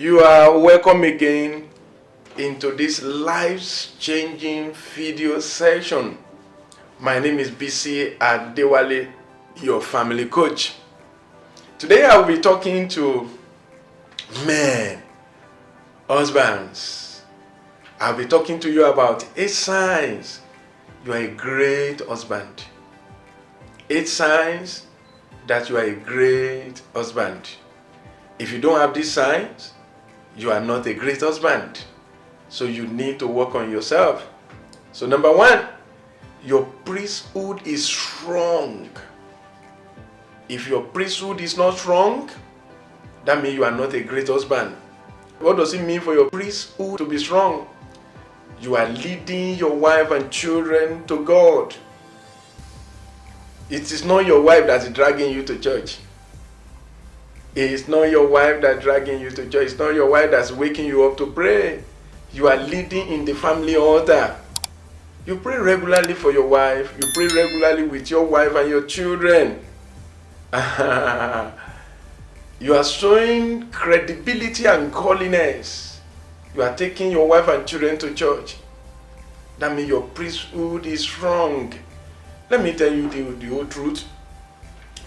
You are welcome again into this life-changing video session. My name is Bisi Adewale, your family coach. Today I will be talking to men, husbands. I'll be talking to you about 8 signs you are a great husband. 8 signs that you are a great husband. If you don't have these signs, you are not a great husband. So you need to work on yourself. So number 1, your priesthood is strong. If your priesthood is not strong, that means you are not a great husband. What does it mean for your priesthood to be strong? You are leading your wife and children to God. It is not your wife that is dragging you to church. It's not your wife that's dragging you to church. It's not your wife that's waking you up to pray. You are leading in the family altar. You pray regularly for your wife. You pray regularly with your wife and your children. You are showing credibility and godliness. You are taking your wife and children to church. That means your priesthood is strong. Let me tell you the whole truth.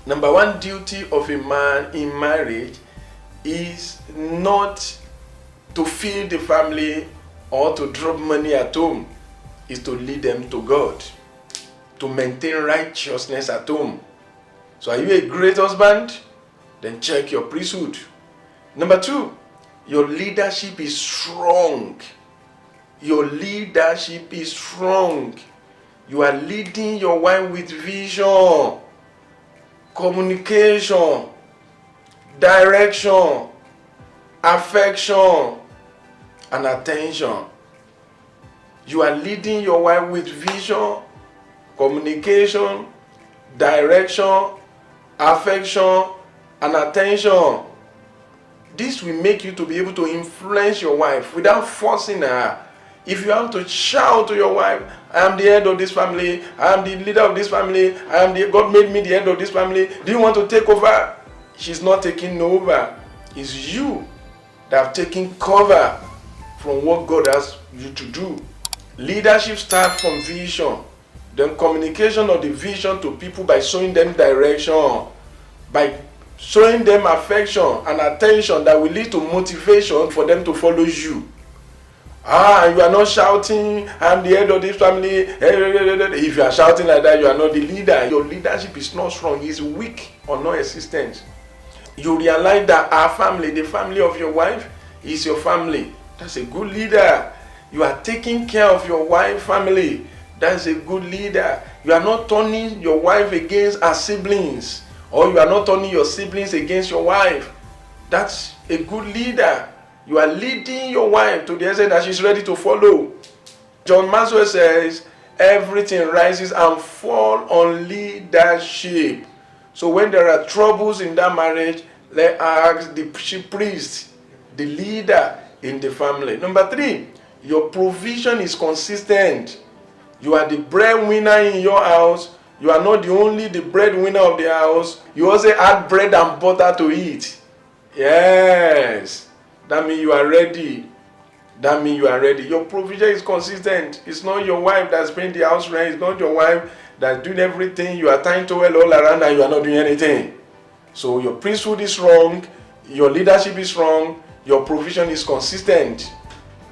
Number 1 duty of a man in marriage is not to feed the family or to drop money at home. It's to lead them to God, to maintain righteousness at home. So are you a great husband? Then check your priesthood. Number 2, your leadership is strong. Your leadership is strong. You are leading your wife with vision, communication, direction, affection, and attention. You are leading your wife with vision, communication, direction, affection, and attention. This will make you to be able to influence your wife without forcing her. If you have to shout to your wife, I am the head of this family, I am the leader of this family, God made me the head of this family, do you want to take over? She's not taking over. It's you that have taken cover from what God has you to do. Leadership starts from vision. Then communication of the vision to people by showing them direction, by showing them affection and attention that will lead to motivation for them to follow you. You are not shouting, I'm the head of this family. If you are shouting like that, you are not the leader. Your leadership is not strong, it's weak or non-existent. You realize that our family, the family of your wife, is your family. That's a good leader. You are taking care of your wife family. That's a good leader. You are not turning your wife against her siblings, or you are not turning your siblings against your wife. That's a good leader. You are leading your wife to the extent that she's ready to follow. John Maxwell says, everything rises and falls on leadership. So when there are troubles in that marriage, let's ask the priest, the leader in the family. Number 3, your provision is consistent. You are the breadwinner in your house. You are not only the breadwinner of the house, you also add bread and butter to eat. Yes. That means you are ready. That means you are ready. Your provision is consistent. It's not your wife that's paying the house rent. It's not your wife that's doing everything. You are tying towel all around and you are not doing anything. So your priesthood is strong. Your leadership is strong. Your provision is consistent.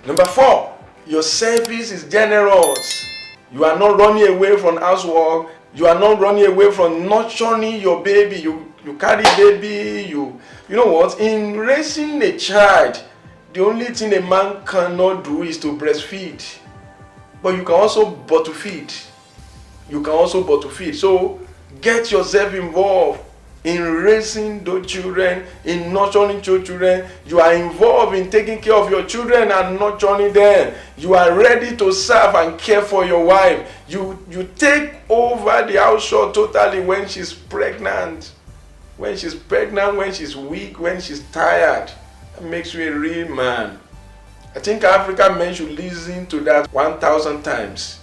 Number 4, your service is generous. You are not running away from housework. You are not running away from nurturing your baby. You carry baby. You know what? In raising a child, the only thing a man cannot do is to breastfeed. But you can also bottle feed. So get yourself involved in raising those children, in nurturing children. You are involved in taking care of your children and nurturing them. You are ready to serve and care for your wife. You take over the household totally when she's pregnant. When she's pregnant, when she's weak, when she's tired. That makes you a real man. I think African men should listen to that 1,000 times.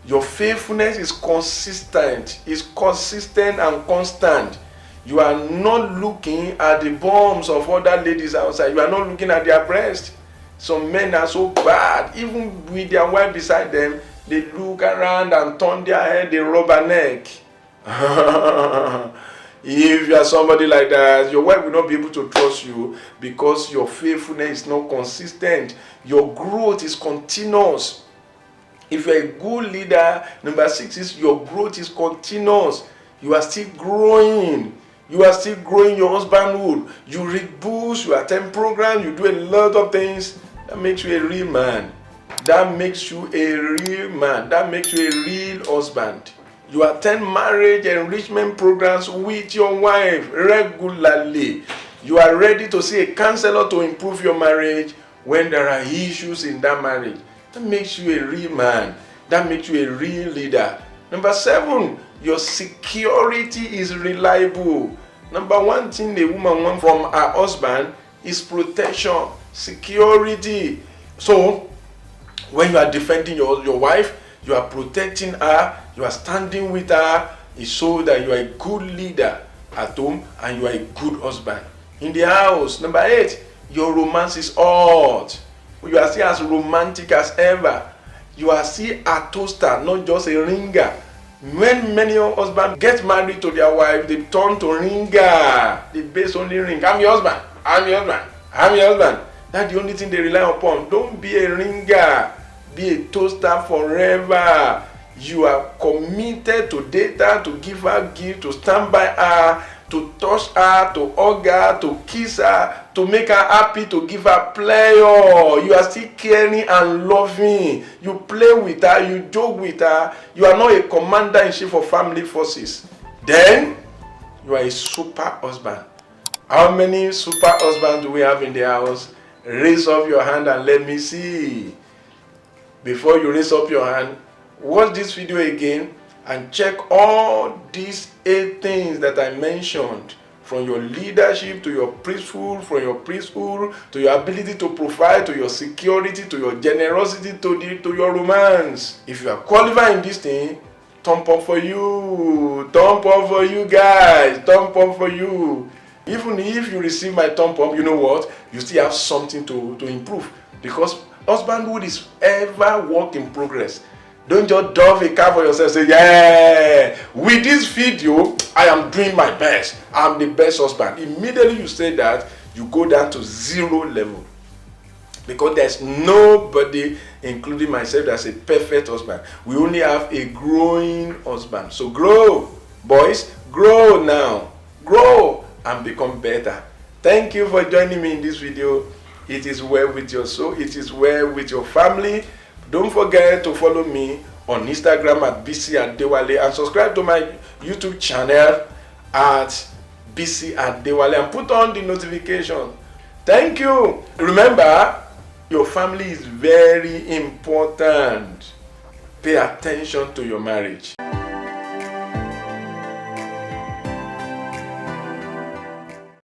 Your faithfulness is consistent. It's consistent and constant. You are not looking at the bums of other ladies outside. You are not looking at their breast. Some men are so bad. Even with their wife beside them, they look around and turn their head, they rub her neck. If you are somebody like that, your wife will not be able to trust you because your faithfulness is not consistent. Your growth is continuous. If you're a good leader, number 6 is your growth is continuous. You are still growing. You are still growing your husbandhood. You read books, you attend programs, you do a lot of things. That makes you a real man. That makes you a real man. That makes you a real husband. You attend marriage enrichment programs with your wife regularly. You are ready to see a counselor to improve your marriage when there are issues in that marriage. That makes you a real man. That makes you a real leader. Number 7, your security is reliable. Number 1 thing a woman wants from her husband is protection, security. So, when you are defending your wife, you are protecting her, you are standing with her, it shows that you are a good leader at home and you are a good husband. In the house, number 8, your romance is hot. You are still as romantic as ever. You are still a toaster, not just a ringer. When many husbands get married to their wife, they turn to ringer. They base only ring. I'm your husband. I'm your husband. I'm your husband. That's the only thing they rely upon. Don't be a ringer. Be a toaster forever. You are committed to date her, to give her gift, to stand by her, to touch her, to hug her, to kiss her, to make her happy, to give her pleasure. You are still caring and loving. You play with her, you joke with her. You are not a commander-in-chief of family forces. Then, you are a super husband. How many super husbands do we have in the house? Raise up your hand and let me see. Before you raise up your hand, watch this video again and check all these 8 things that I mentioned, from your leadership to your priesthood, from your priesthood to your ability to provide, to your security, to your generosity, to your romance. If you are qualified in this thing, thumb up for you. Thumb up for you guys. Thumb up for you. Even if you receive my thumb up, you know what? You still have something to improve, because husbandhood is ever work in progress. Don't just dove a car for yourself. Say, yeah, with this video, I am doing my best. I'm the best husband. Immediately you say that, you go down to 0 level. Because there's nobody, including myself, that's a perfect husband. We only have a growing husband. So grow, boys, grow now. Grow and become better. Thank you for joining me in this video. It is well with your soul. It is well with your family. Don't forget to follow me on Instagram at Bisi Adewale and subscribe to my YouTube channel at Bisi Adewale and put on the notification. Thank you. Remember, your family is very important. Pay attention to your marriage.